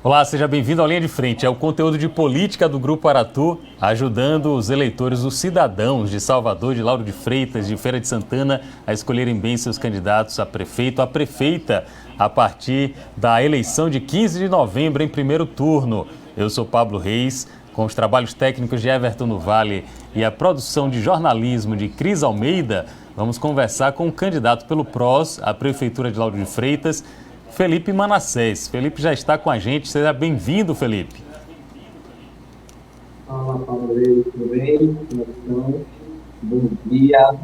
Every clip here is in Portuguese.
Olá, seja bem-vindo ao Linha de Frente. É o conteúdo de política do Grupo Aratu, ajudando os eleitores, os cidadãos de Salvador, de Lauro de Freitas, de Feira de Santana, a escolherem bem seus candidatos a prefeito, a prefeita, a partir da eleição de 15 de novembro, em primeiro turno. Eu sou Pablo Reis, com os trabalhos técnicos de Everton no Vale e a produção de jornalismo de Cris Almeida. Vamos conversar com o candidato pelo PROS, à Prefeitura de Lauro de Freitas, Felipe Manassés. Felipe já está com a gente. Seja bem-vindo, Felipe. Fala, Pablo, tudo bem? Bom dia.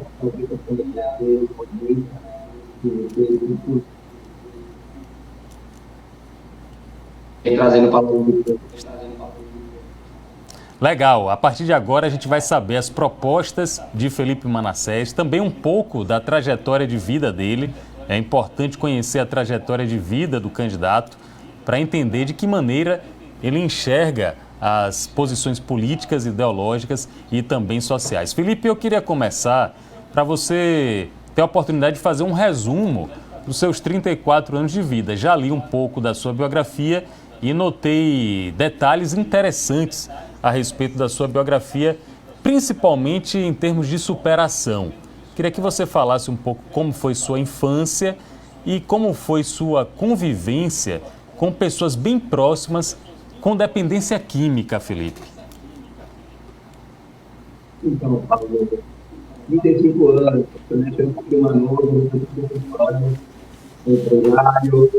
Trazendo para o Legal. A partir de agora a gente vai saber as propostas de Felipe Manassés, também um pouco da trajetória de vida dele. É importante conhecer a trajetória de vida do candidato para entender de que maneira ele enxerga as posições políticas, ideológicas e também sociais. Felipe, eu queria começar para você ter a oportunidade de fazer um resumo dos seus 34 anos de vida. Já li um pouco da sua biografia e notei detalhes interessantes a respeito da sua biografia, principalmente em termos de superação. Queria que você falasse um pouco como foi sua infância e como foi sua convivência com pessoas bem próximas com dependência química, Felipe. Então, Pablo, 35 anos, eu nasci um pouquinho mais novo, sou empresário,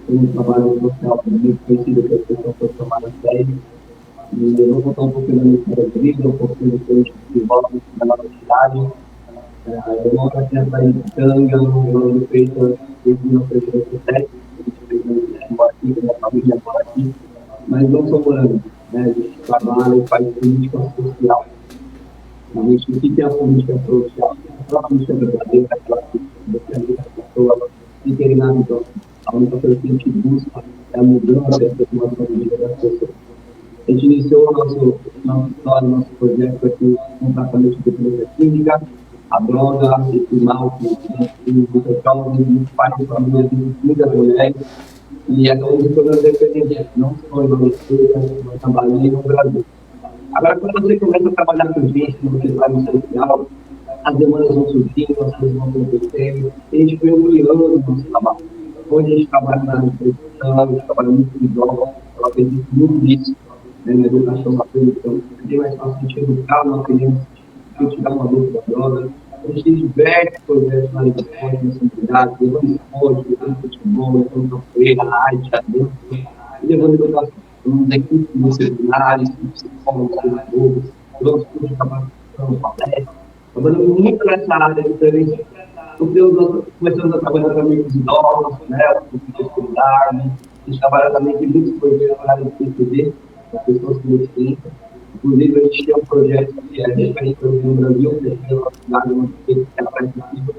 tenho um trabalho social também, conhecido que as pessoas trabalham sério. E eu vou contar um pouquinho da minha história de vida, um pouquinho do que eu desenvolvo na nossa cidade. Eu moro aqui na cidade de Tanga, no Lauro de Freitas, desde 1997. Eu moro aqui, minha família mora aqui, mas não sou morando. A gente trabalha e faz política social. A gente, o que é a política social? A política verdadeira, aquela que defende as pessoas sem terem nada em troca. A única coisa que a gente busca é a mudança e a transformação de vida das pessoas. A gente iniciou nossa história, nosso projeto aqui com tratamento de dependência química, a droga, esse mal que muitas causas, muitos pais de família, muitas mulheres, e acabamos de tornar dependente, não só em Lauro de Freitas, mas também no Brasil. Agora, quando você começa a trabalhar com gente, você vai no social, as demandas vão surgindo, as coisas vão acontecendo, e a gente foi ampliando o nosso trabalho. Hoje a gente trabalha na educação, a gente trabalha muito em droga, eu acredito muito nisso, na educação na prevenção. É bem mais fácil a gente educar uma criança, a gente dar uma luta da droga. A gente tem diversos projetos na área de esporte, na sociedade, levando esporte, levando futebol, levando capoeira, arte, dança, e levando educação. Temos equipes disciplinares, psicólogos, pedagogos, outros cursos de capacitação, palestras, trabalhando muito nessa área de prevenção. Nós começamos a trabalhar também com os idosos, o curso de escolaridade, a gente trabalha também com muitos projetos na área de PCD, as pessoas com deficiência. Inclusive, a gente tem um projeto que é referente no Brasil, que é uma cidade, uma feita que ela faz possível.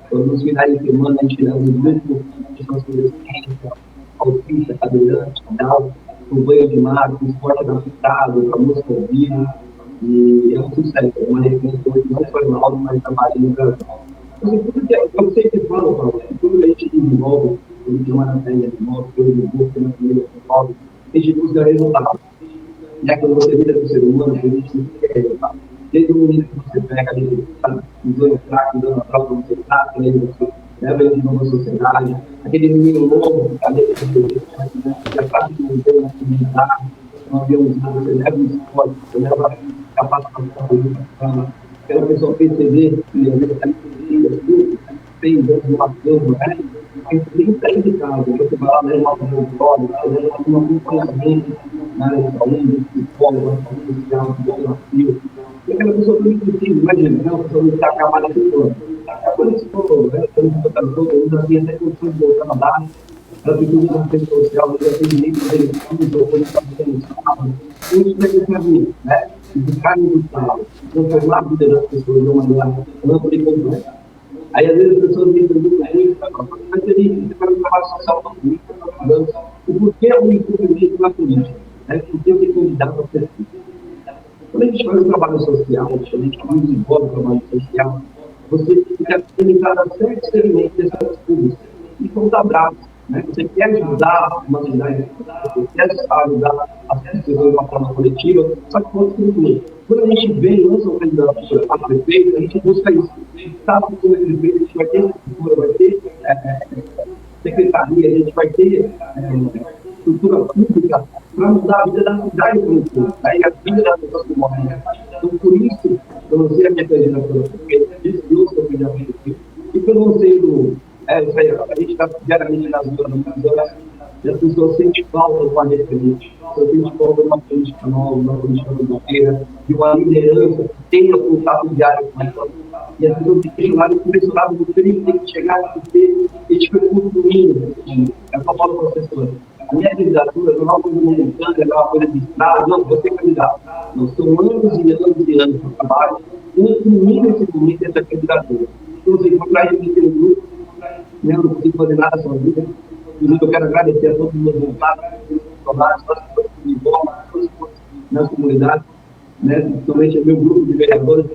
Então, nos finais de semana, a gente leva um grupo de pessoas com deficiência, autista, cadeirante, Down, com banho de mar, com esporte adaptado, com a música ao vivo. E é um sucesso, é uma referência não só em Lauro, mas também no Brasil. Eu sempre falo, Paulo, tudo que a gente desenvolve, tudo que uma matéria desenvolve, tudo que busca na família desenvolve, a gente busca resultado. E é quando você vira com o ser humano, a gente quer resultado. Desde o momento que você pega ali, usando o fraco, usando a prova, você trata, aí você leva ele de novo à sociedade. Aquele menino novo que está ali, que já sabe que não tem na comunidade, um aviãozinho, você leva o esporte, você leva a capacitação, aquela pessoa perceber que às vezes está tudo, tem dentro de uma cama, mas nem sai de casa, você vai lá, leva uma prova, você leva um acompanhamento na área de saúde, psicólogo, na saúde social, desafio. E aquela pessoa também precisa, imagina, uma pessoa que está acabada de tudo. Quando isso for, quando você está todo mundo, já tem até condições de voltar a andar, ela precisa de uma pessoa social, já tem direito de estudo, ou quando está sendo sábado. Isso deve ser a vida, E buscar resultado, transformar a vida das pessoas de uma maneira ampla e completa. Aí, às vezes, as pessoas me perguntam, mas você faz um trabalho social na política, na mudança, o porquê eu envolvimento na política? Por que eu tenho candidato a prefeito? Quando a gente faz um trabalho social, quando a gente desenvolve um trabalho social, você fica limitado a certos segmentos das pessoas públicas e conta braços. né? Você quer ajudar uma cidade, você quer ajudar as pessoas de uma forma coletiva, só que quando a gente vem e lança uma candidatura a prefeito, a gente busca isso. A gente sabe que como prefeito a gente vai ter estrutura, vai ter secretaria, a gente vai ter estrutura pública para mudar a vida da cidade como um todo, aí a vida das pessoas que morrem. Então, por isso, eu não sei a minha candidatura, porque eu disse que eu sou candidato e pelo não sei do. A gente está diariamente nas ruas, e as pessoas sentem falta de uma referência, as pessoas sentem falta de uma política nova, uma política verdadeira, de uma liderança que tenha contato diário com elas. E as pessoas têm que chegar no pressionado do perigo, tem que chegar a ter esse percurso do mínimo. É o que eu falo para as pessoas. A minha candidatura não é uma coisa momentânea, não é uma coisa de estrada, não, vou ser candidato. Não, são anos e anos e anos de trabalho, incluindo esse momento dessa candidatura. Então, assim, por trás de mim tem um grupo, né, eu não consigo fazer nada sozinho. Inclusive, eu quero agradecer a todos os meus voluntários, as pessoas que me envolvem, nas comunidades, né, principalmente o meu grupo de vereadores,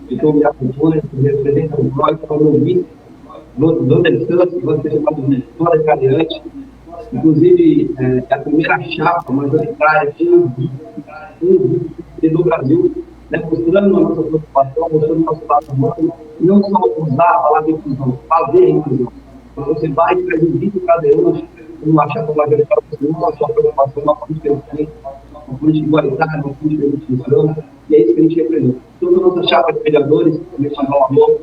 que estão me acompanhando, que representam o nós, que estão me ouvindo, Dona Santos, que vai ser chamado de Vitória Cadeante. Inclusive, a primeira chapa majoritária do Brasil, né, mostrando a nossa preocupação, mostrando o nosso lado humano, e não só usar a palavra inclusão, fazer a inclusão. Quando você vai e traz um vídeo cadeirante, uma chapa majoritária, não a sua preocupação, uma política diferente, uma política igualitária, uma política de inclusão, e é isso que a gente representa. Toda a nossa chapa de vereadores, também chamar o amor,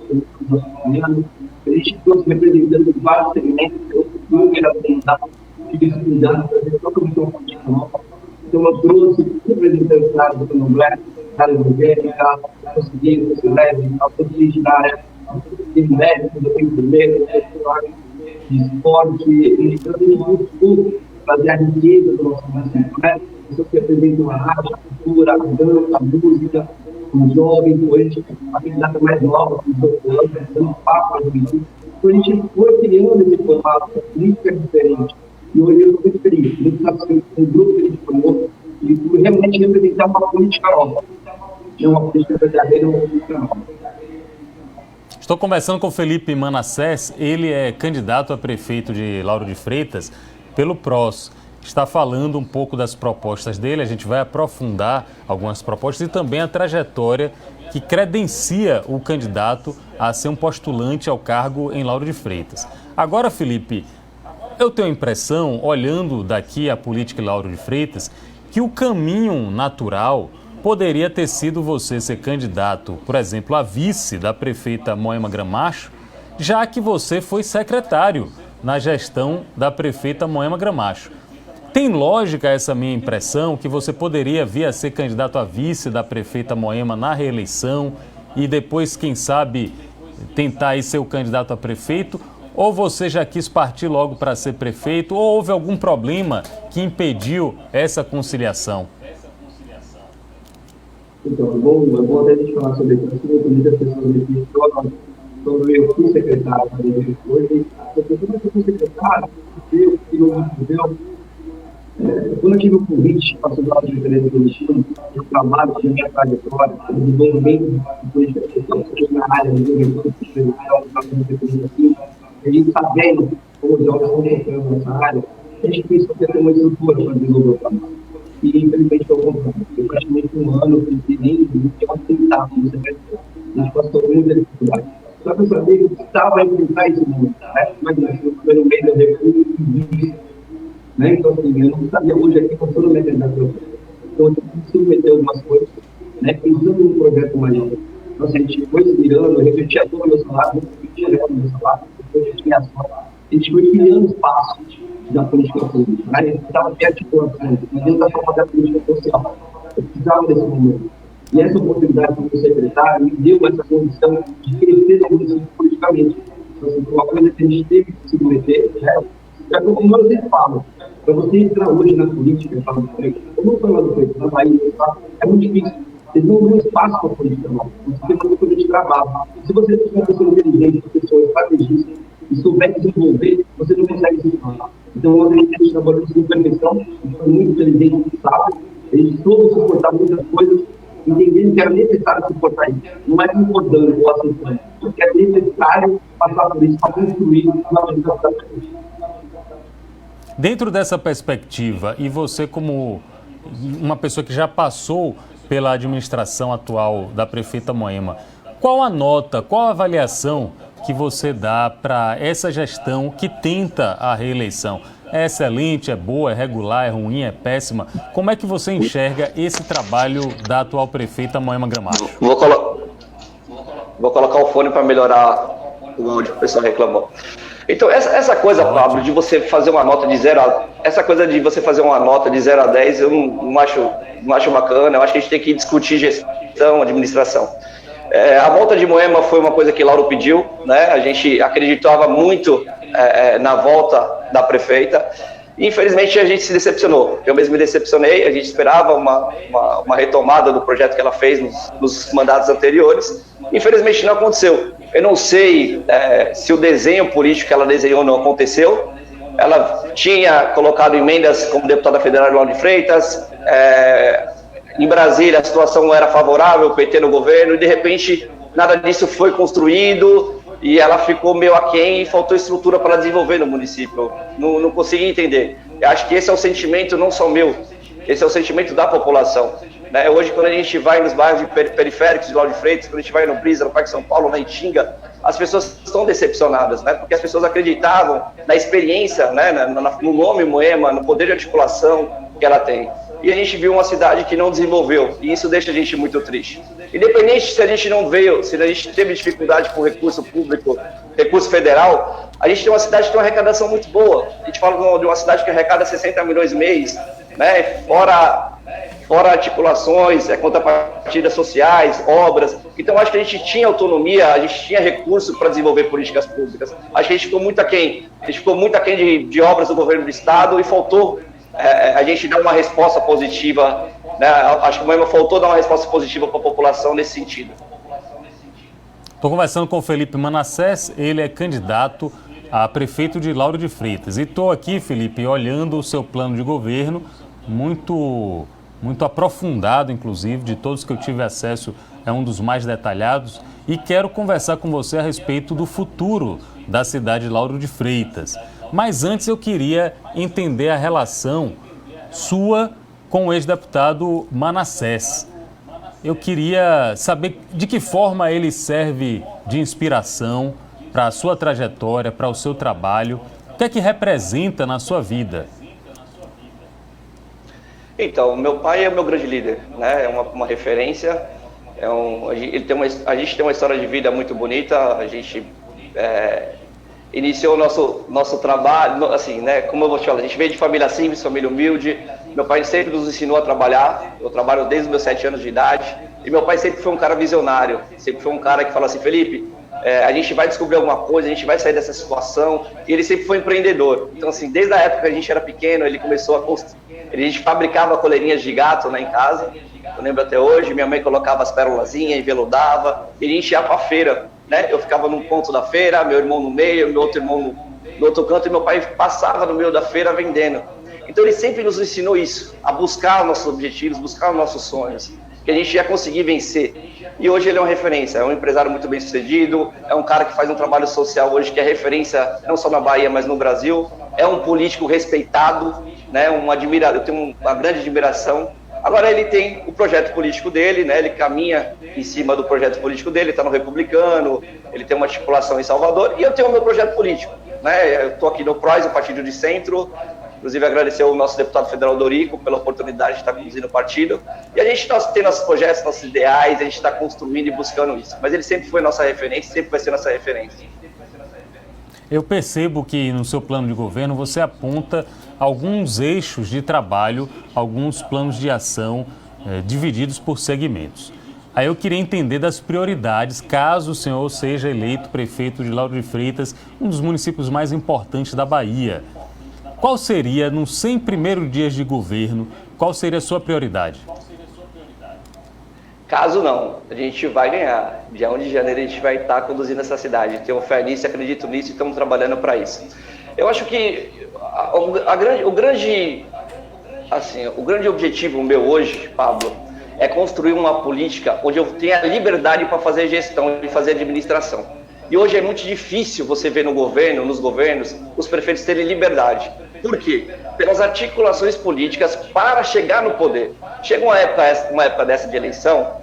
a gente trouxe representantes de vários segmentos, eu quero apresentar, tive cuidado para fazer totalmente uma política nova. Então, eu trouxe representantes da área do candomblé, da área evangélica, da consciência, da leve, da política, da área de médico, do enfermeiro, de esporte, e também buscou fazer a riqueza do nosso município, né? Pessoas que representam a arte, a cultura, a dança, a música, os jovens, hoje, a atividade mais nova, os doutorandos, dando papo para a juventude. Então, a gente foi criando esse formato, política diferente. E hoje eu estou muito feliz. A gente está sendo um grupo que a gente formou e por realmente representar uma política nova. Não uma política verdadeira, uma política nova. Estou conversando com o Felipe Manassés, ele é candidato a prefeito de Lauro de Freitas pelo PROS. Está falando um pouco das propostas dele, a gente vai aprofundar algumas propostas e também a trajetória que credencia o candidato a ser um postulante ao cargo em Lauro de Freitas. Agora, Felipe, eu tenho a impressão, olhando daqui a política em Lauro de Freitas, que o caminho natural poderia ter sido você ser candidato, por exemplo, a vice da prefeita Moema Gramacho, já que você foi secretário na gestão da prefeita Moema Gramacho. Tem lógica essa minha impressão que você poderia vir a ser candidato a vice da prefeita Moema na reeleição e depois, quem sabe, tentar aí ser o candidato a prefeito? Ou você já quis partir logo para ser prefeito? Ou houve algum problema que impediu essa conciliação? Então, é bom até a gente falar sobre isso. Muitas pessoas me questionam sobre eu fui secretário hoje. As pessoas que eu fui secretário, quando eu tive o convite para estudar de diferença do destino, eu trabalho com a minha trajetória, o desenvolvimento de política na área de juventude, a gente sabendo como os jovens estão sofrendo nessa área, a gente pensou que ia ter uma estrutura para desenvolver o trabalho. E infelizmente foi o contrário. Eu praticamente um ano, presidente, eu aceitava como secretário. A gente passou muita dificuldade. Só que eu sabia que eu precisava enfrentar esse mundo. Imagina, se eu fui no meio da recurso, né? Então, assim, eu não sabia hoje aqui com toda a minha candidatura. Então, eu tive que submeter algumas coisas, né? Pensando num projeto maior. Então, assim, a gente foi se virando, eu refletia todo o meu salário, eu refletia o meu salário, depois eu tinha ação. A gente foi criando espaço da política pública, né? A gente estava perto de coração, dentro da forma da política social. Eu precisava desse momento. E essa oportunidade como secretário me deu essa condição de crescer no município politicamente. Então, assim, uma coisa que a gente teve que se submeter, né? É como eu sempre falo, para você entrar hoje na política, como eu falo do Preto, na Bahia, é muito difícil. Vocês não dão espaço para a política, não. Você tem uma coisa de trabalho. Se você for uma pessoa inteligente, uma pessoa estrategista, e souber desenvolver, você não consegue se formar. Então, quando a gente trabalhou com perfeição, a gente foi muito inteligente, sabe? A gente soube suportar muitas coisas, entendendo que era necessário suportar isso. Não é concordando ou aceitando, porque é necessário passar por isso para construir uma organização da política. Dentro dessa perspectiva, e você como uma pessoa que já passou pela administração atual da prefeita Moema, qual a nota, qual a avaliação que você dá para essa gestão que tenta a reeleição? É excelente, é boa, é regular, é ruim, é péssima? Como é que você enxerga esse trabalho da atual prefeita Moema Gramacho? Vou colocar o fone para melhorar o áudio, o pessoal reclamou. Então, essa coisa, Pablo, de você fazer uma nota de 0 a... Essa coisa de você fazer uma nota de 0 a 10, eu não acho bacana. Eu acho que a gente tem que discutir gestão, administração. A volta de Moema foi uma coisa que Lauro pediu, né? A gente acreditava muito na volta da prefeita. Infelizmente, a gente se decepcionou. Eu mesmo me decepcionei. A gente esperava uma retomada do projeto que ela fez nos mandatos anteriores. Infelizmente, não aconteceu. Eu não sei se o desenho político que ela desenhou não aconteceu. Ela tinha colocado emendas como deputada federal Lauro de Freitas. Em Brasília, a situação não era favorável, o PT no governo, e de repente nada disso foi construído e ela ficou meio aquém e faltou estrutura para desenvolver no município. Não consegui entender. Eu acho que esse é o sentimento não só meu, esse é o sentimento da população. Né? Hoje, quando a gente vai nos bairros periféricos de Lauro de Freitas, quando a gente vai no Brisa, no Parque São Paulo, na Itinga, as pessoas estão decepcionadas, né? Porque as pessoas acreditavam na experiência, né? No nome Moema, no poder de articulação que ela tem. E a gente viu uma cidade que não desenvolveu, e isso deixa a gente muito triste. Independente se a gente não veio, se a gente teve dificuldade com recurso público, recurso federal, a gente tem uma cidade que tem uma arrecadação muito boa. A gente fala de uma cidade que arrecada 60 milhões mês, né? Fora articulações, contrapartidas sociais, obras. Então, acho que a gente tinha autonomia, a gente tinha recurso para desenvolver políticas públicas. Acho que a gente ficou muito aquém. A gente ficou muito aquém de obras do governo do Estado e faltou a gente dar uma resposta positiva, né? Acho que o Moema faltou dar uma resposta positiva para a população nesse sentido. Estou conversando com o Felipe Manassés, ele é candidato a prefeito de Lauro de Freitas. E estou aqui, Felipe, olhando o seu plano de governo, muito aprofundado, inclusive, de todos que eu tive acesso, é um dos mais detalhados. E quero conversar com você a respeito do futuro da cidade de Lauro de Freitas. Mas antes eu queria entender a relação sua com o ex-deputado Manassés. Eu queria saber de que forma ele serve de inspiração para a sua trajetória, para o seu trabalho. O que é que representa na sua vida? Então, meu pai é o meu grande líder, né? É uma referência. A gente tem uma história de vida muito bonita. A gente iniciou o nosso trabalho, assim, né? Como eu vou te falar, a gente veio de família simples, família humilde. Meu pai sempre nos ensinou a trabalhar. Eu trabalho desde os meus 7 anos de idade. E meu pai sempre foi um cara visionário. Sempre foi um cara que fala assim, Felipe, a gente vai descobrir alguma coisa, a gente vai sair dessa situação. E ele sempre foi empreendedor. Então, assim, desde a época que a gente era pequeno, ele começou a construir. A gente fabricava coleirinhas de gato, né, em casa. Eu lembro até hoje, minha mãe colocava as pérolazinhas, enveludava. E a gente ia pra feira, né? Eu ficava num ponto da feira, meu irmão no meio, meu outro irmão no outro canto, e meu pai passava no meio da feira vendendo. Então ele sempre nos ensinou isso, a buscar nossos objetivos, buscar nossos sonhos, que a gente ia conseguir vencer. E hoje ele é uma referência, é um empresário muito bem sucedido, é um cara que faz um trabalho social hoje que é referência não só na Bahia, mas no Brasil. É um político respeitado, né? Eu tenho uma grande admiração. Agora ele tem o projeto político dele, né? Ele caminha em cima do projeto político dele, está no Republicano, ele tem uma articulação em Salvador, e eu tenho o meu projeto político, né? Eu estou aqui no PROS, o Partido de Centro. Inclusive, agradecer ao nosso deputado federal Dorico pela oportunidade de estar conduzindo o partido. E a gente tem nossos projetos, nossos ideais, a gente está construindo e buscando isso. Mas ele sempre foi nossa referência, sempre vai ser nossa referência. Eu percebo que no seu plano de governo você aponta alguns eixos de trabalho, alguns planos de ação divididos por segmentos. Aí eu queria entender das prioridades, caso o senhor seja eleito prefeito de Lauro de Freitas, um dos municípios mais importantes da Bahia. Qual seria, nos 100 primeiros dias de governo, qual seria a sua prioridade? Caso não, a gente vai ganhar. Dia 1 de janeiro a gente vai estar conduzindo essa cidade. Tenho fé nisso, acredito nisso e estamos trabalhando para isso. Eu acho que o grande objetivo meu hoje, Pablo, é construir uma política onde eu tenha liberdade para fazer gestão e fazer administração. E hoje é muito difícil você ver nos governos, os prefeitos terem liberdade. Por quê? Pelas articulações políticas para chegar no poder. Chega uma época dessa de eleição,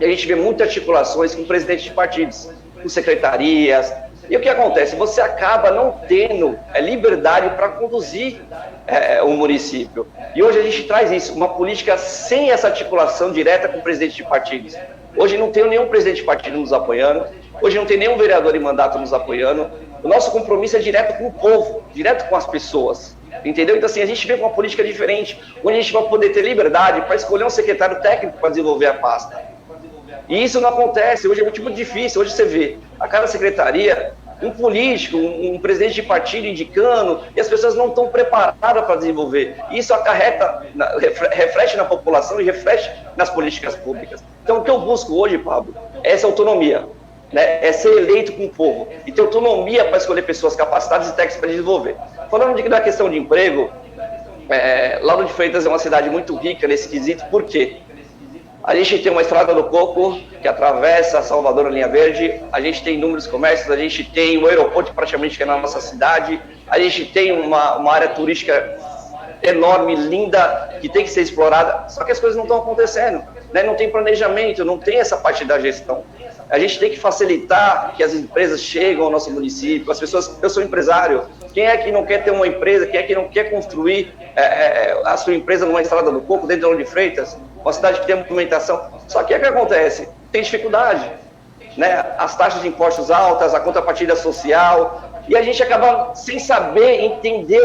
e a gente vê muitas articulações com presidentes de partidos, com secretarias. E o que acontece? Você acaba não tendo liberdade para conduzir o município. E hoje a gente traz isso, uma política sem essa articulação direta com o presidente de partidos. Hoje não tem nenhum presidente de partido nos apoiando, hoje não tem nenhum vereador em mandato nos apoiando. O nosso compromisso é direto com o povo, direto com as pessoas. Entendeu? Então, assim, a gente vê com uma política diferente, onde a gente vai poder ter liberdade para escolher um secretário técnico para desenvolver a pasta. E isso não acontece, hoje é muito difícil. Hoje você vê a cada secretaria, um político, um presidente de partido indicando, e as pessoas não estão preparadas para desenvolver. E isso acarreta, reflete na população e reflete nas políticas públicas. Então, o que eu busco hoje, Pablo, é essa autonomia, né? É ser eleito com o povo e ter autonomia para escolher pessoas capacitadas e técnicas para desenvolver. Falando da questão de emprego, Lauro de Freitas é uma cidade muito rica nesse quesito, por quê? A gente tem uma estrada do coco que atravessa Salvador, a linha verde, a gente tem inúmeros comércios, a gente tem um aeroporto praticamente que é na nossa cidade, a gente tem uma área turística enorme, linda, que tem que ser explorada, só que as coisas não estão acontecendo, né? Não tem planejamento, não tem essa parte da gestão. A gente tem que facilitar que as empresas cheguem ao nosso município, as pessoas, eu sou empresário, quem é que não quer ter uma empresa, quem é que não quer construir a sua empresa numa estrada do coco, dentro de Lauro de Freitas, uma cidade que tem movimentação, só que o que acontece? Tem dificuldade, né? As taxas de impostos altas, a contrapartida social, e a gente acaba sem saber entender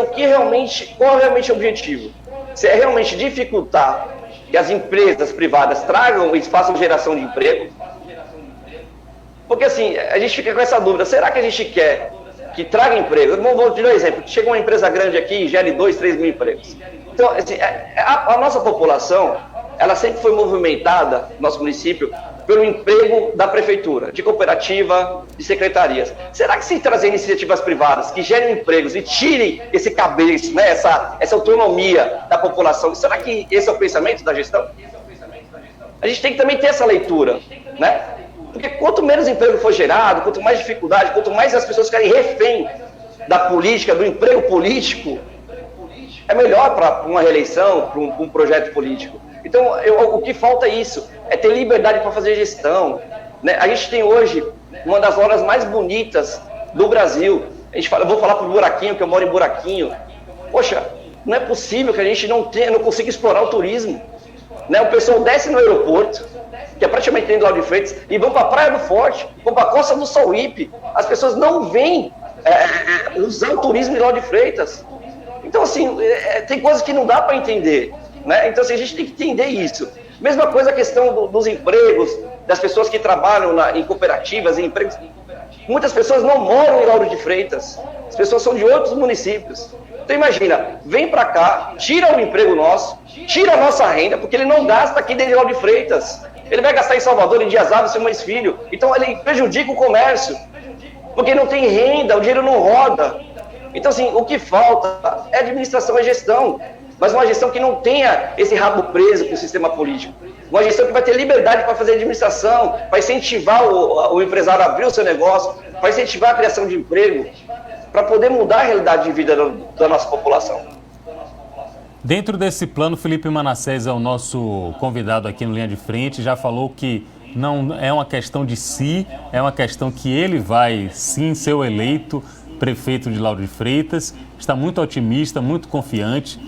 qual é realmente o objetivo. Se é realmente dificultar que as empresas privadas tragam e façam geração de emprego, porque assim, a gente fica com essa dúvida, será que a gente quer que traga emprego? Vou te dar um exemplo, chega uma empresa grande aqui e gere 2, 3 mil empregos. Então, assim, a nossa população, ela sempre foi movimentada, no nosso município, pelo emprego da prefeitura, de cooperativa, de secretarias. Será que se trazer iniciativas privadas que gerem empregos e tirem esse cabeço, né, essa autonomia da população, será que esse é o pensamento da gestão? A gente tem que também ter essa leitura, né? Porque quanto menos emprego for gerado, quanto mais dificuldade, quanto mais as pessoas ficarem refém da política, do emprego político, é melhor para uma reeleição, para um projeto político. Então, o que falta é isso, é ter liberdade para fazer gestão, né? A gente tem hoje uma das horas mais bonitas do Brasil. Eu vou falar para o Buraquinho, que eu moro em Buraquinho. Poxa, não é possível que a gente não consiga explorar o turismo, né? O pessoal desce no aeroporto, que é praticamente dentro do Lauro de Freitas, e vão para a Praia do Forte, vão para a Costa do Sauípe. As pessoas não vêm usar o turismo de Lauro de Freitas. Então, assim, tem coisas que não dá para entender, né? Então, assim, a gente tem que entender isso. Mesma coisa a questão dos empregos, das pessoas que trabalham em cooperativas, em empregos. Muitas pessoas não moram em Lauro de Freitas, as pessoas são de outros municípios. Então, imagina, vem para cá, tira o emprego nosso, tira a nossa renda, porque ele não gasta aqui dentro de Lauro de Freitas. Ele vai gastar em Salvador, em Dias Ávidos, Simões Filho. Então, ele prejudica o comércio, porque não tem renda, o dinheiro não roda. Então, assim, o que falta é administração e gestão, mas uma gestão que não tenha esse rabo preso com o sistema político. Uma gestão que vai ter liberdade para fazer administração, para incentivar o empresário a abrir o seu negócio, para incentivar a criação de emprego, para poder mudar a realidade de vida da nossa população. Dentro desse plano, Felipe Manassés é o nosso convidado aqui no Linha de Frente, já falou que não é uma questão de si, é uma questão que ele vai sim ser o eleito prefeito de Lauro de Freitas, está muito otimista, muito confiante.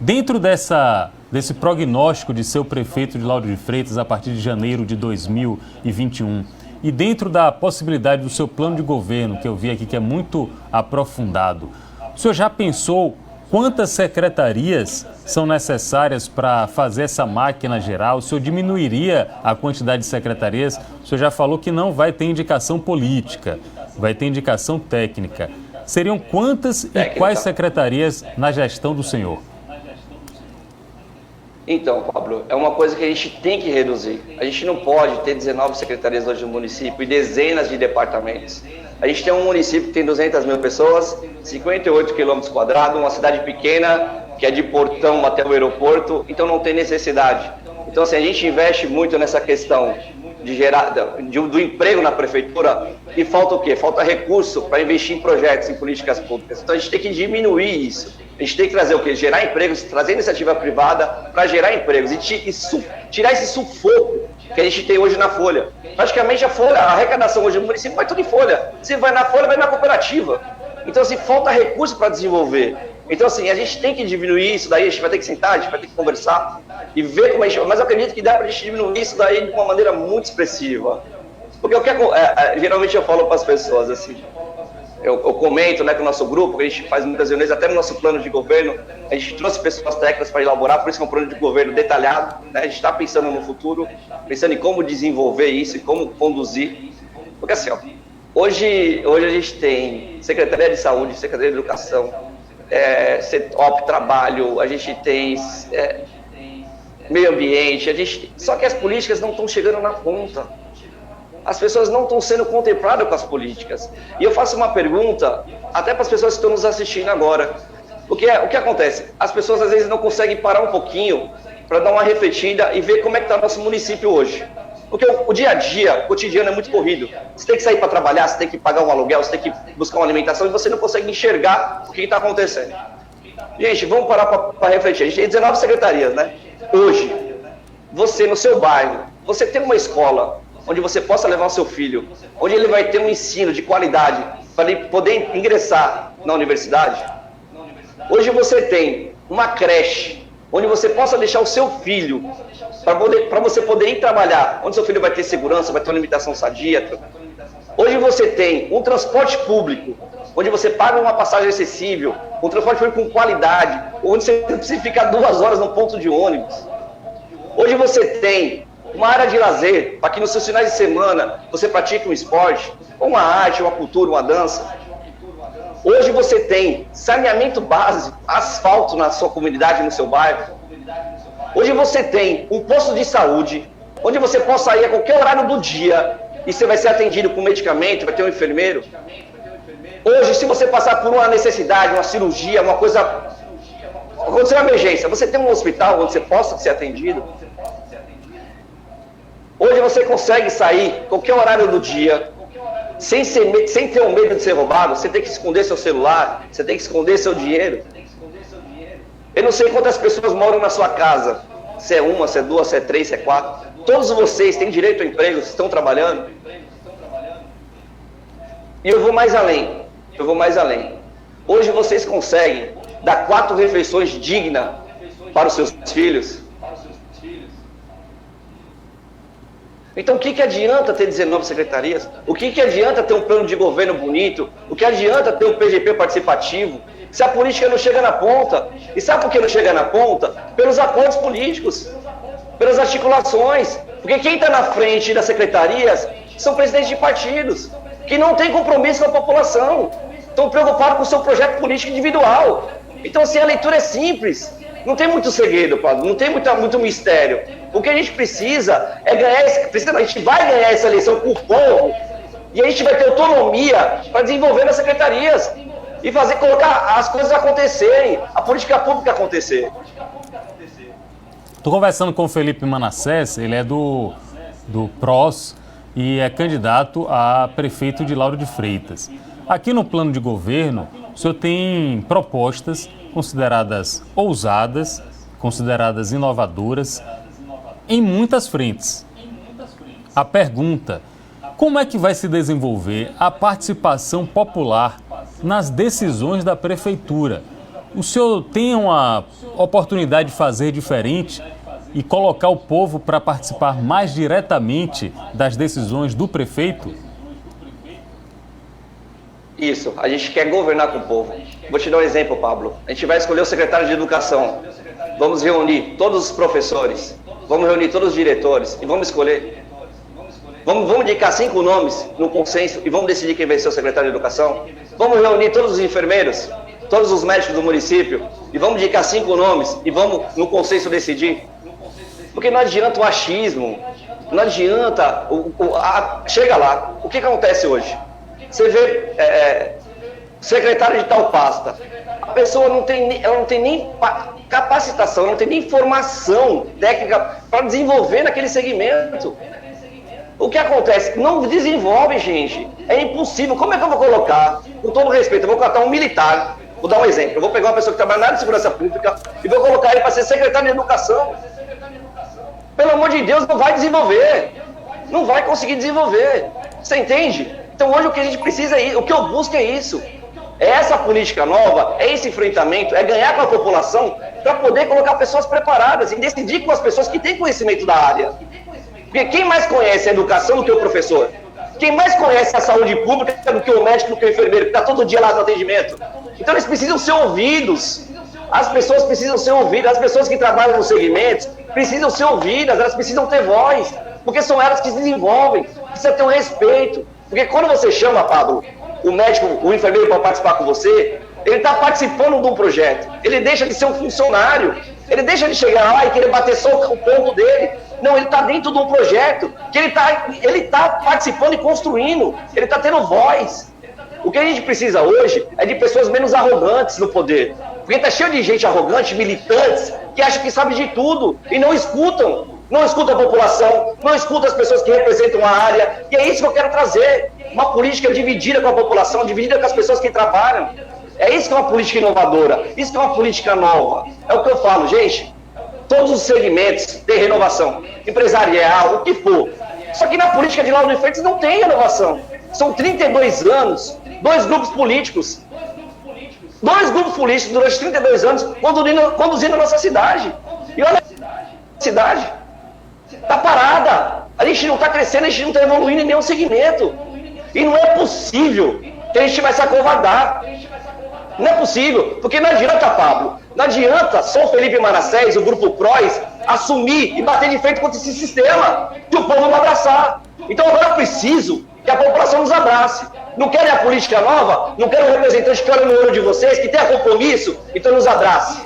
Dentro desse prognóstico de ser o prefeito de Lauro de Freitas a partir de janeiro de 2021 e dentro da possibilidade do seu plano de governo, que eu vi aqui que é muito aprofundado, o senhor já pensou quantas secretarias são necessárias para fazer essa máquina geral? O senhor diminuiria a quantidade de secretarias? O senhor já falou que não vai ter indicação política, vai ter indicação técnica. Seriam quantas e quais secretarias na gestão do senhor? Então, Pablo, é uma coisa que a gente tem que reduzir. A gente não pode ter 19 secretarias hoje no município e dezenas de departamentos. A gente tem um município que tem 200 mil pessoas, 58 quilômetros quadrados, uma cidade pequena, que é de Portão até o aeroporto, então não tem necessidade. Então, assim, a gente investe muito nessa questão de gerar do emprego na prefeitura e falta o quê? Falta recurso para investir em projetos, em políticas públicas. Então, a gente tem que diminuir isso. A gente tem que trazer o quê? Gerar empregos, trazer iniciativa privada para gerar empregos e tirar esse sufoco que a gente tem hoje na Folha. Praticamente a arrecadação hoje no município vai tudo em Folha. Se vai na Folha, vai na cooperativa. Então, assim, falta recurso para desenvolver. Então, assim, a gente tem que diminuir isso daí, a gente vai ter que sentar, a gente vai ter que conversar e ver como a gente... Mas eu acredito que dá para a gente diminuir isso daí de uma maneira muito expressiva. Porque geralmente eu falo para as pessoas, assim, eu comento, né, com o nosso grupo, que a gente faz muitas reuniões, até no nosso plano de governo, a gente trouxe pessoas técnicas para elaborar, por isso que é um plano de governo detalhado, né, a gente está pensando no futuro, pensando em como desenvolver isso e como conduzir. Porque assim, ó, hoje a gente tem Secretaria de Saúde, Secretaria de Educação, CETOP, Trabalho, a gente tem Meio Ambiente, só que as políticas não estão chegando na ponta. As pessoas não estão sendo contempladas com as políticas. E eu faço uma pergunta até para as pessoas que estão nos assistindo agora. O que acontece? As pessoas às vezes não conseguem parar um pouquinho para dar uma refletida e ver como é que está o nosso município hoje. Porque o dia a dia, o cotidiano é muito corrido. Você tem que sair para trabalhar, você tem que pagar um aluguel, você tem que buscar uma alimentação e você não consegue enxergar o que está acontecendo. Gente, vamos parar para refletir. A gente tem 19 secretarias, né? Hoje, você no seu bairro, você tem uma escola onde você possa levar o seu filho, onde ele vai ter um ensino de qualidade para ele poder ingressar na universidade. Hoje você tem uma creche onde você possa deixar o seu filho para você poder ir trabalhar, onde seu filho vai ter segurança, vai ter uma alimentação sadia. Hoje você tem um transporte público, onde você paga uma passagem acessível, um transporte público com qualidade, onde você não precisa ficar 2 horas no ponto de ônibus. Hoje você tem uma área de lazer, para que nos seus finais de semana você pratique um esporte, uma arte, uma cultura, uma dança. Hoje você tem saneamento básico, asfalto na sua comunidade, no seu bairro. Hoje você tem um posto de saúde, onde você possa ir a qualquer horário do dia e você vai ser atendido com medicamento, vai ter um enfermeiro. Hoje, se você passar por uma necessidade, uma cirurgia, uma coisa... Aconteceu uma emergência, você tem um hospital onde você possa ser atendido. Hoje você consegue sair qualquer horário do dia, sem ter o medo de ser roubado, sem ter que esconder seu celular, você tem que esconder seu dinheiro. Eu não sei quantas pessoas moram na sua casa, se é uma, se é duas, se é três, se é 4. Todos vocês têm direito ao emprego, estão trabalhando. E eu vou mais além. Hoje vocês conseguem dar 4 refeições dignas para os seus filhos. Então, o que adianta ter 19 secretarias? O que adianta ter um plano de governo bonito? O que adianta ter um PGP participativo? Se a política não chega na ponta. E sabe por que não chega na ponta? Pelos acordos políticos, pelas articulações. Porque quem está na frente das secretarias são presidentes de partidos, que não têm compromisso com a população. Estão preocupados com o seu projeto político individual. Então, assim, a leitura é simples. Não tem muito segredo, Paulo, não tem muito mistério. O que a gente precisa é ganhar, a gente vai ganhar essa eleição com o povo e a gente vai ter autonomia para desenvolver nas secretarias e colocar as coisas acontecerem, a política pública acontecer. Estou conversando com o Felipe Manassés, ele é do PROS e é candidato a prefeito de Lauro de Freitas. Aqui no plano de governo, o senhor tem propostas consideradas ousadas, consideradas inovadoras, em muitas frentes. A pergunta: como é que vai se desenvolver a participação popular nas decisões da prefeitura? O senhor tem uma oportunidade de fazer diferente e colocar o povo para participar mais diretamente das decisões do prefeito? Isso, a gente quer governar com o povo. Vou te dar um exemplo, Pablo. A gente vai escolher o secretário de Educação. Vamos reunir todos os professores, vamos reunir todos os diretores e vamos escolher. Vamos indicar 5 nomes no consenso e vamos decidir quem vai ser o secretário de Educação. Vamos reunir todos os enfermeiros, todos os médicos do município e vamos indicar 5 nomes e vamos no consenso decidir. Porque não adianta o achismo, não adianta... Chega lá, o que acontece hoje? Você vê secretário de tal pasta, A pessoa ela não tem nem capacitação, não tem nem formação técnica para desenvolver naquele segmento. O que acontece? Não desenvolve, gente. É impossível. Como é que eu vou colocar, com todo respeito, eu vou colocar um militar, vou dar um exemplo, eu vou pegar uma pessoa que trabalha na área de segurança pública e vou colocar ele para ser secretário de educação. Pelo amor de Deus, não vai desenvolver. Não vai conseguir desenvolver. Você entende? Então hoje o que a gente precisa é isso, o que eu busco é isso. É essa política nova, é esse enfrentamento, é ganhar com a população para poder colocar pessoas preparadas e decidir com as pessoas que têm conhecimento da área. Porque quem mais conhece a educação do que o professor? Quem mais conhece a saúde pública do que o médico, do que o enfermeiro, que está todo dia lá no atendimento? Então eles precisam ser ouvidos. As pessoas precisam ser ouvidas, as pessoas que trabalham nos segmentos precisam ser ouvidas, elas precisam ter voz, porque são elas que se desenvolvem, precisa ter um respeito. Porque quando você chama, Pablo, o médico, o enfermeiro para participar com você, ele está participando de um projeto, ele deixa de ser um funcionário, ele deixa de chegar lá e querer bater só o ponto dele. Não, ele está dentro de um projeto que ele tá participando e construindo, ele está tendo voz. O que a gente precisa hoje é de pessoas menos arrogantes no poder. Porque está cheio de gente arrogante, militantes, que acham que sabe de tudo e não escutam. Não escutam a população, não escutam as pessoas que representam a área. E é isso que eu quero trazer. Uma política dividida com a população, dividida com as pessoas que trabalham. É isso que é uma política inovadora. Isso que é uma política nova. É o que eu falo, gente. Todos os segmentos têm renovação. Empresarial, o que for. Só que na política de Lauro de Freitas não tem renovação. São 32 anos, dois grupos políticos. Dois grupos políticos durante 32 anos conduzindo a nossa cidade. E olha a cidade. Está parada. A gente não está crescendo, a gente não está evoluindo em nenhum segmento. E não é possível que a gente vai se acovardar. Não é possível, porque não adianta, Pablo. Não adianta só o Felipe Manassés, o Grupo PROS, assumir e bater de frente contra esse sistema que o povo não vai abraçar. Então agora eu preciso que a população nos abrace. Não querem a política nova? Não querem um representante que olha no olho de vocês, que tenha compromisso? Então nos abrace.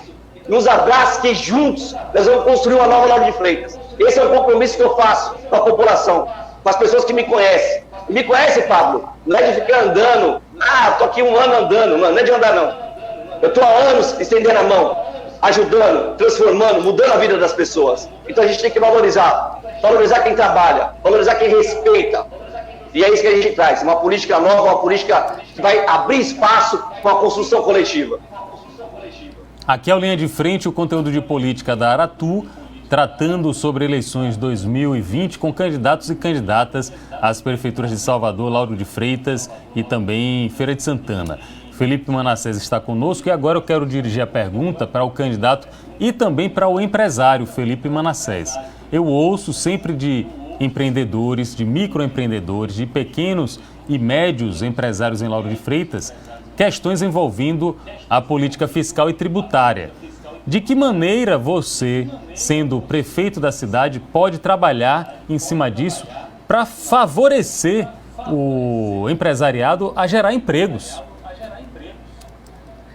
Nos abrace que juntos nós vamos construir uma nova Lauro de Freitas. Esse é o compromisso que eu faço com a população, com as pessoas que me conhecem. E me conhece, Pablo? Não é de ficar andando. Tô aqui um ano andando. Não é de andar, não. Eu estou há anos estendendo a mão, ajudando, transformando, mudando a vida das pessoas. Então a gente tem que valorizar. Valorizar quem trabalha, valorizar quem respeita. E é isso que a gente traz. Uma política nova, uma política que vai abrir espaço para a construção coletiva. Aqui é o Linha de Frente, o conteúdo de política da Aratu, tratando sobre eleições 2020 com candidatos e candidatas às prefeituras de Salvador, Lauro de Freitas e também Feira de Santana. Felipe Manassés está conosco e agora eu quero dirigir a pergunta para o candidato e também para o empresário Felipe Manassés. Eu ouço sempre de empreendedores, de microempreendedores, de pequenos e médios empresários em Lauro de Freitas, questões envolvendo a política fiscal e tributária. De que maneira você, sendo prefeito da cidade, pode trabalhar em cima disso para favorecer o empresariado a gerar empregos?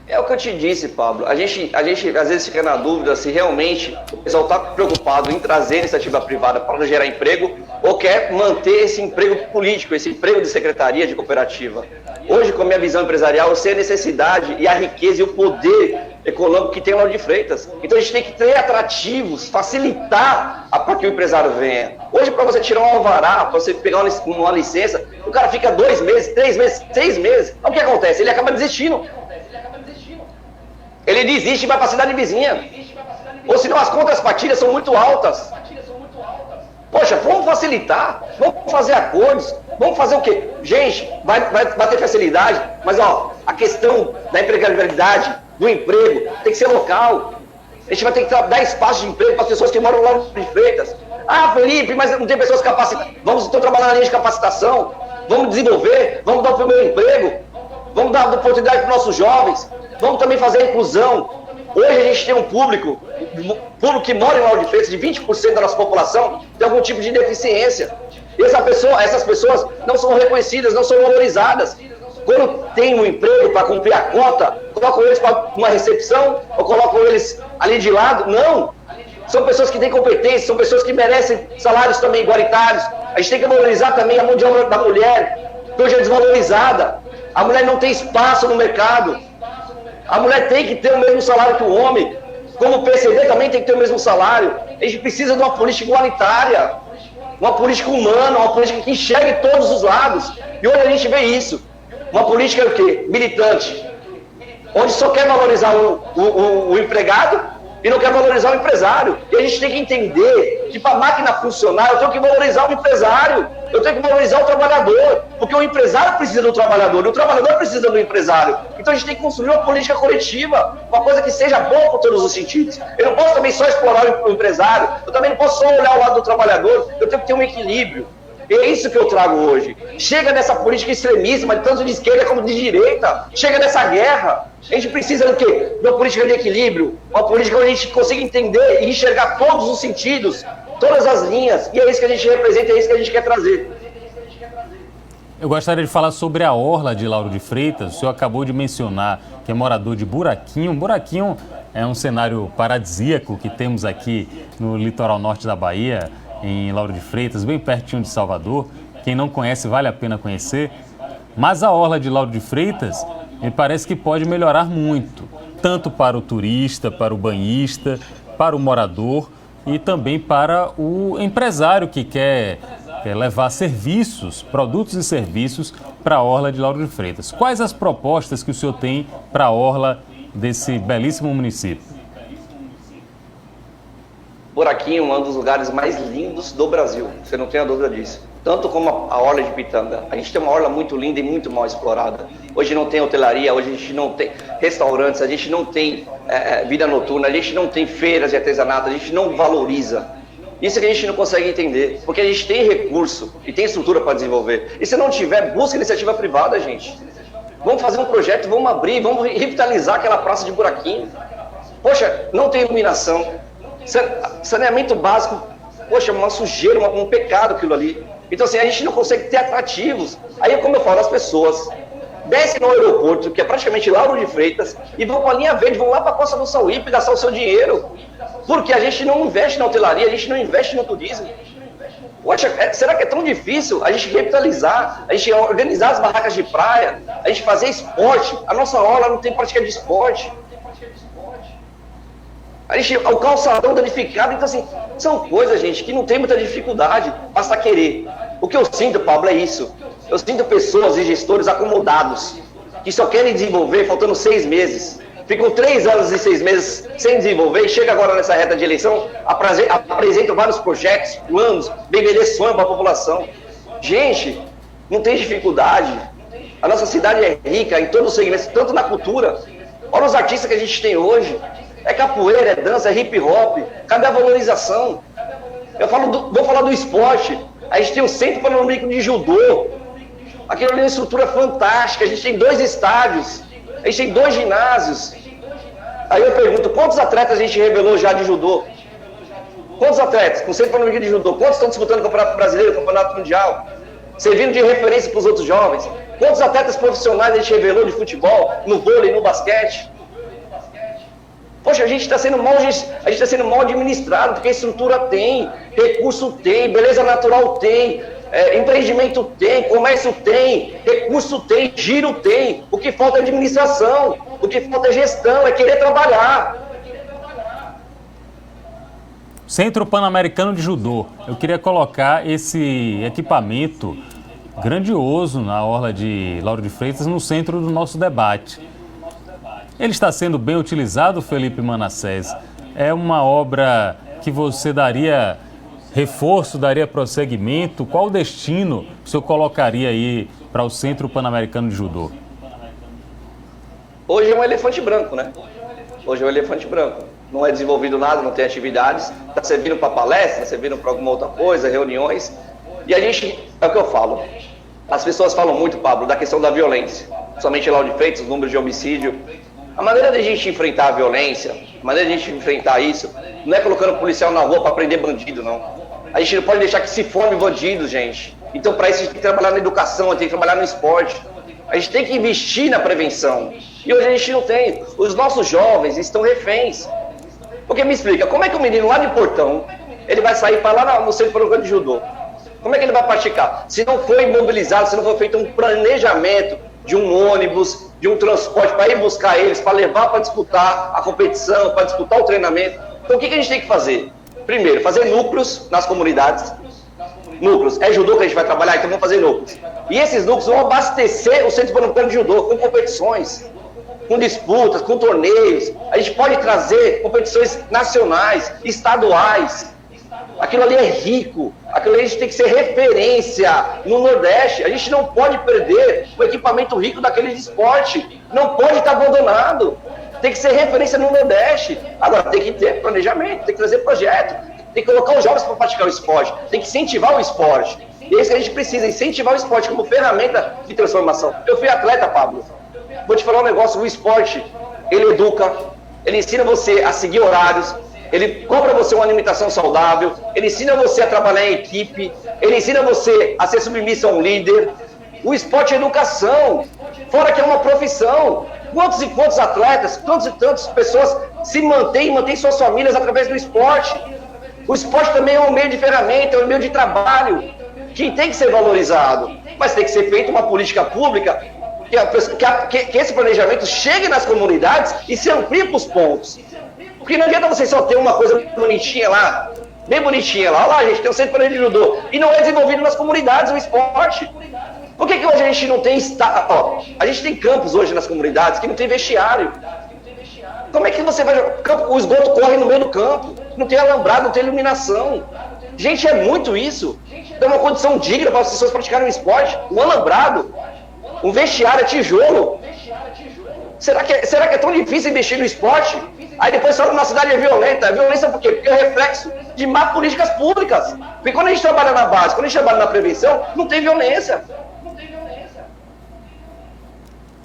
É o que eu te disse, Pablo. A gente às vezes fica na dúvida se realmente o pessoal está preocupado em trazer iniciativa privada para gerar emprego ou quer manter esse emprego político, esse emprego de secretaria, de cooperativa. Hoje, com a minha visão empresarial, eu sei a necessidade e a riqueza e o poder econômico que tem Lauro de Freitas. Então a gente tem que ter atrativos, facilitar para que o empresário venha. Hoje, para você tirar um alvará, para você pegar uma licença, o cara fica 2 meses, 3 meses, 6 meses. Então, o que acontece? Ele acaba desistindo. Ele desiste e vai para a cidade vizinha. Ou senão as contrapartidas são muito altas. Poxa, vamos facilitar, vamos fazer acordos, vamos fazer o quê? Gente, vai ter facilidade, mas a questão da empregabilidade, do emprego, tem que ser local. A gente vai ter que dar espaço de emprego para as pessoas que moram lá de Freitas. Felipe, mas não tem pessoas capacitadas. Vamos então trabalhar na linha de capacitação, vamos desenvolver, vamos dar o primeiro emprego, vamos dar oportunidade para os nossos jovens, vamos também fazer a inclusão. Hoje a gente tem um público que mora em Lauro de Freitas, de 20% da nossa população, tem algum tipo de deficiência. E essas pessoas não são reconhecidas, não são valorizadas. Quando tem um emprego para cumprir a conta, colocam eles para uma recepção, ou colocam eles ali de lado. Não! São pessoas que têm competência, são pessoas que merecem salários também igualitários. A gente tem que valorizar também a mão de obra da mulher, que hoje é desvalorizada. A mulher não tem espaço no mercado. A mulher tem que ter o mesmo salário que o homem. Como o PCD também tem que ter o mesmo salário. A gente precisa de uma política igualitária, uma política humana, uma política que enxergue todos os lados. E hoje a gente vê isso. Uma política o quê? Militante. Onde só quer valorizar o empregado e não quer valorizar o empresário. E a gente tem que entender que para a máquina funcionar, eu tenho que valorizar o empresário, eu tenho que valorizar o trabalhador, porque o empresário precisa do trabalhador, e o trabalhador precisa do empresário. Então a gente tem que construir uma política coletiva, uma coisa que seja boa por todos os sentidos. Eu não posso também só explorar o empresário, eu também não posso só olhar o lado do trabalhador, eu tenho que ter um equilíbrio. E é isso que eu trago hoje. Chega dessa política extremista, tanto de esquerda como de direita. Chega dessa guerra. A gente precisa do quê? De uma política de equilíbrio. Uma política onde a gente consiga entender e enxergar todos os sentidos, todas as linhas. E é isso que a gente representa, é isso que a gente quer trazer. Eu gostaria de falar sobre a orla de Lauro de Freitas. O senhor acabou de mencionar que é morador de Buraquinho. Buraquinho é um cenário paradisíaco que temos aqui no litoral norte da Bahia, em Lauro de Freitas, bem pertinho de Salvador. Quem não conhece, vale a pena conhecer. Mas a orla de Lauro de Freitas me parece que pode melhorar muito, tanto para o turista, para o banhista, para o morador e também para o empresário que quer levar serviços, produtos e serviços para a orla de Lauro de Freitas. Quais as propostas que o senhor tem para a orla desse belíssimo município? Buraquinho é um dos lugares mais lindos do Brasil, você não tem a dúvida disso. Tanto como a orla de Pitanga. A gente tem uma orla muito linda e muito mal explorada. Hoje não tem hotelaria, hoje a gente não tem restaurantes, a gente não tem vida noturna, a gente não tem feiras de artesanato, a gente não valoriza. Isso que a gente não consegue entender, porque a gente tem recurso e tem estrutura para desenvolver. E se não tiver, busca iniciativa privada, gente. Vamos fazer um projeto, vamos abrir, vamos revitalizar aquela praça de Buraquinho. Poxa, não tem iluminação. Saneamento básico, poxa, uma sujeira, um pecado aquilo ali. Então assim, a gente não consegue ter atrativos. Aí, como eu falo, as pessoas descem no aeroporto, que é praticamente Lauro de Freitas, e vão para a linha verde, vão lá para a Costa do Sauípe gastar o seu dinheiro. Porque a gente não investe na hotelaria, a gente não investe no turismo. Poxa, será que é tão difícil a gente revitalizar, a gente organizar as barracas de praia, a gente fazer esporte? A nossa orla não tem prática de esporte. O calçadão danificado, então assim, são coisas, gente, que não tem muita dificuldade, basta querer. O que eu sinto, Pablo, é isso. Eu sinto pessoas e gestores acomodados, que só querem desenvolver faltando 6 meses. Ficam 3 anos e 6 meses sem desenvolver, e chega agora nessa reta de eleição, apresentam vários projetos, planos, bem vender sonho para a população. Gente, não tem dificuldade. A nossa cidade é rica em todos os segmentos, tanto na cultura. Olha os artistas que a gente tem hoje. É capoeira, é dança, é hip hop. Cadê a valorização? Vou falar do esporte. A gente tem o Centro Panamericano de Judô. Aquilo ali é uma estrutura fantástica. A gente tem 2 estádios. A gente tem 2 ginásios. Aí eu pergunto, quantos atletas a gente revelou já de judô? Quantos atletas com o Centro Panamericano de Judô? Quantos estão disputando o Campeonato Brasileiro, o Campeonato Mundial? Servindo de referência para os outros jovens. Quantos atletas profissionais a gente revelou de futebol, no vôlei, no basquete? Poxa, a gente está sendo mal administrado, porque estrutura tem, recurso tem, beleza natural tem, empreendimento tem, comércio tem, recurso tem, giro tem. O que falta é administração, o que falta é gestão, é querer trabalhar. Centro Pan-Americano de Judô. Eu queria colocar esse equipamento grandioso na orla de Lauro de Freitas no centro do nosso debate. Ele está sendo bem utilizado, Felipe Manassés? É uma obra que você daria reforço, daria prosseguimento? Qual o destino que o senhor colocaria aí para o Centro Pan-Americano de Judô? Hoje é um elefante branco, né? Hoje é um elefante branco. Não é desenvolvido nada, não tem atividades. Está servindo para palestra, servindo para alguma outra coisa, reuniões. E a gente, é o que eu falo. As pessoas falam muito, Pablo, da questão da violência. Somente lá de feitos, os números de homicídio. A maneira de a gente enfrentar a violência, a maneira de a gente enfrentar isso, não é colocando policial na rua para prender bandido, não. A gente não pode deixar que se forme bandidos, gente. Então, para isso, a gente tem que trabalhar na educação, a gente tem que trabalhar no esporte. A gente tem que investir na prevenção. E hoje a gente não tem. Os nossos jovens estão reféns. Porque me explica, como é que o menino lá de Portão, ele vai sair para lá no Centro Pan-Americano de Judô? Como é que ele vai praticar? Se não for imobilizado, se não for feito um planejamento de um ônibus, de um transporte para ir buscar eles, para levar para disputar a competição, para disputar o treinamento. Então, o que a gente tem que fazer? Primeiro, fazer núcleos nas comunidades. Núcleos. É judô que a gente vai trabalhar, então vamos fazer núcleos. E esses núcleos vão abastecer o Centro Pernambucano de Judô com competições, com disputas, com torneios. A gente pode trazer competições nacionais, estaduais. Aquilo ali é rico. Aquilo ali a gente tem que ser referência no Nordeste. A gente não pode perder o equipamento rico daquele esporte. Não pode estar abandonado. Tem que ser referência no Nordeste. Agora, tem que ter planejamento, tem que trazer projeto. Tem que colocar os jovens para praticar o esporte. Tem que incentivar o esporte. E é isso que a gente precisa, incentivar o esporte como ferramenta de transformação. Eu fui atleta, Pablo. Vou te falar um negócio, o esporte, ele educa, ele ensina você a seguir horários, ele cobra você uma alimentação saudável, ele ensina você a trabalhar em equipe, ele ensina você a ser submisso a um líder. O esporte é educação, fora que é uma profissão. Quantos e quantos atletas, quantas e tantas pessoas se mantêm suas famílias através do esporte? O esporte também é um meio de ferramenta, é um meio de trabalho, que tem que ser valorizado, mas tem que ser feita uma política pública que esse planejamento chegue nas comunidades e se amplie para os pontos. Porque não adianta você só ter uma coisa bonitinha lá, bem bonitinha lá. Olha lá, gente, tem um centro de judô, e não é desenvolvido nas comunidades o esporte. Por que hoje a gente não tem... a gente tem campos hoje nas comunidades que não tem vestiário. Como é que você vai... O esgoto corre no meio do campo, não tem alambrado, não tem iluminação. Gente, é muito isso. É uma condição digna para as pessoas praticarem o esporte. Um alambrado, um vestiário, tijolo. Será que é tão difícil investir no esporte? Aí depois fala que na cidade é violenta. É violência por quê? Porque é reflexo de má políticas públicas. Porque quando a gente trabalha na base, quando a gente trabalha na prevenção, não tem violência.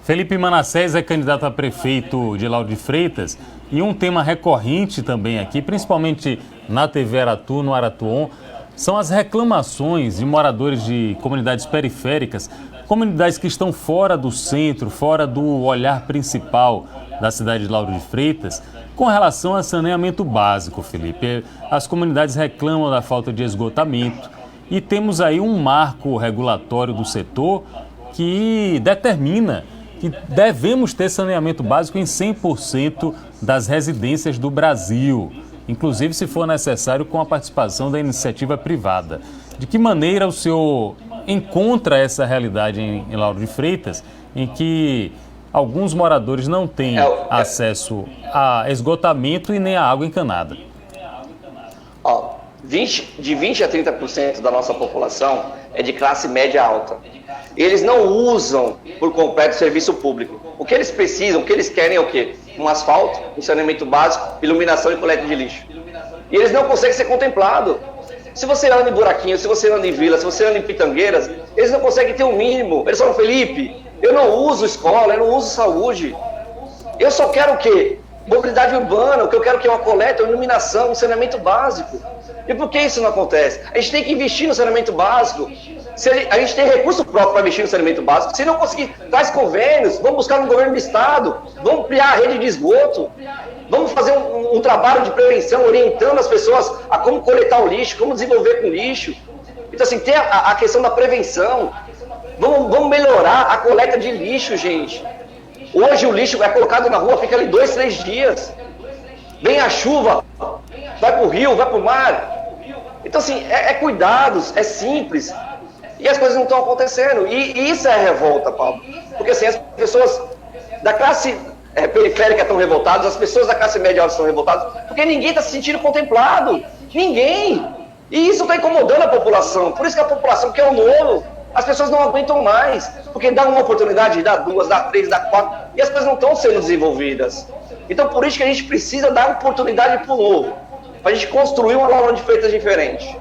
Felipe Manassés é candidato a prefeito de Lauro de Freitas e um tema recorrente também aqui, principalmente na TV Aratu, no Aratuon, são as reclamações de moradores de comunidades periféricas, comunidades que estão fora do centro, fora do olhar principal da cidade de Lauro de Freitas, com relação a saneamento básico, Felipe. As comunidades reclamam da falta de esgotamento e temos aí um marco regulatório do setor que determina que devemos ter saneamento básico em 100% das residências do Brasil, inclusive se for necessário com a participação da iniciativa privada. De que maneira o senhor encontra essa realidade em Lauro de Freitas, em que alguns moradores não têm acesso a esgotamento e nem a água encanada? De 20% a 30% da nossa população é de classe média alta. Eles não usam por completo o serviço público. O que eles precisam, o que eles querem é o quê? Um asfalto, um saneamento básico, iluminação e coleta de lixo. E eles não conseguem ser contemplados. Se você anda em buraquinhos, se você anda em vila, se você anda em pitangueiras, eles não conseguem ter o mínimo. Eles falam, Felipe, eu não uso escola, eu não uso saúde. Eu só quero o quê? Mobilidade urbana, o que eu quero que é uma coleta, uma iluminação, um saneamento básico. E por que isso não acontece? A gente tem que investir no saneamento básico. Se a gente tem recurso próprio para investir no saneamento básico, se não conseguir, traz convênios, vamos buscar no governo do estado, vamos ampliar a rede de esgoto, vamos fazer um trabalho de prevenção, orientando as pessoas a como coletar o lixo, como desenvolver com lixo. Então, assim, tem a questão da prevenção. Vamos melhorar a coleta de lixo, gente. Hoje o lixo é colocado na rua, fica ali 2, 3 dias. Vem a chuva, vai para o rio, vai para o mar. Então, assim, é cuidados, é simples. E as coisas não estão acontecendo. E isso é revolta, Paulo. Porque, assim, as pessoas da classe periférica estão revoltadas, as pessoas da classe média alta estão revoltadas, porque ninguém está se sentindo contemplado. Ninguém. E isso está incomodando a população. Por isso que a população quer o novo. As pessoas não aguentam mais. Porque dá uma oportunidade, dá 2, dá 3, dá 4. E as coisas não estão sendo desenvolvidas. Então, por isso que a gente precisa dar oportunidade para o novo. Para a gente construir uma Lauro de Freitas diferente.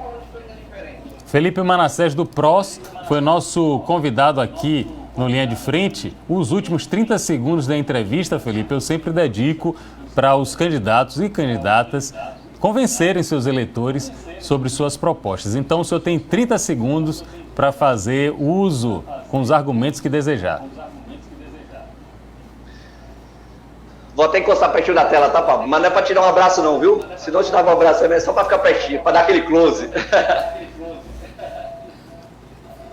Felipe Manassés do PROS foi nosso convidado aqui no Linha de Frente. Os últimos 30 segundos da entrevista, Felipe, eu sempre dedico para os candidatos e candidatas convencerem seus eleitores sobre suas propostas. Então, o senhor tem 30 segundos para fazer uso com os argumentos que desejar. Vou até encostar pertinho da tela, tá, Pablo? Mas não é para te dar um abraço não, viu? Se não te dava um abraço, é só para ficar pertinho, para dar aquele close.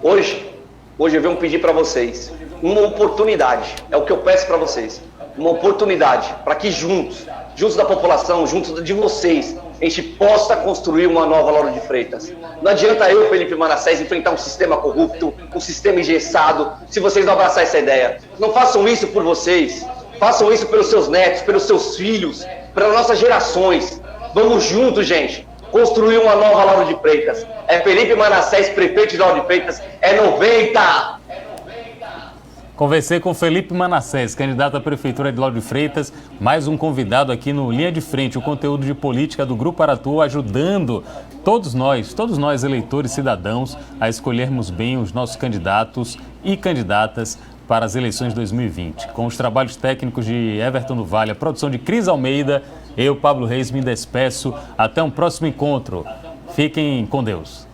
Hoje eu venho pedir para vocês uma oportunidade. É o que eu peço para vocês. Uma oportunidade para que juntos da população, juntos de vocês, a gente possa construir uma nova Lauro de Freitas. Não adianta eu, Felipe Manassés, enfrentar um sistema corrupto, um sistema engessado, se vocês não abraçarem essa ideia. Não façam isso por vocês. Façam isso pelos seus netos, pelos seus filhos, pelas nossas gerações. Vamos juntos, gente, construir uma nova Lauro de Freitas. É Felipe Manassés, prefeito de Lauro de Freitas, é 90! Conversei com Felipe Manassés, candidato à Prefeitura de Lauro de Freitas, mais um convidado aqui no Linha de Frente, o conteúdo de política do Grupo Aratu, ajudando todos nós eleitores cidadãos, a escolhermos bem os nossos candidatos e candidatas para as eleições de 2020. Com os trabalhos técnicos de Everton do Vale, a produção de Cris Almeida, eu, Pablo Reis, me despeço. Até um próximo encontro. Fiquem com Deus.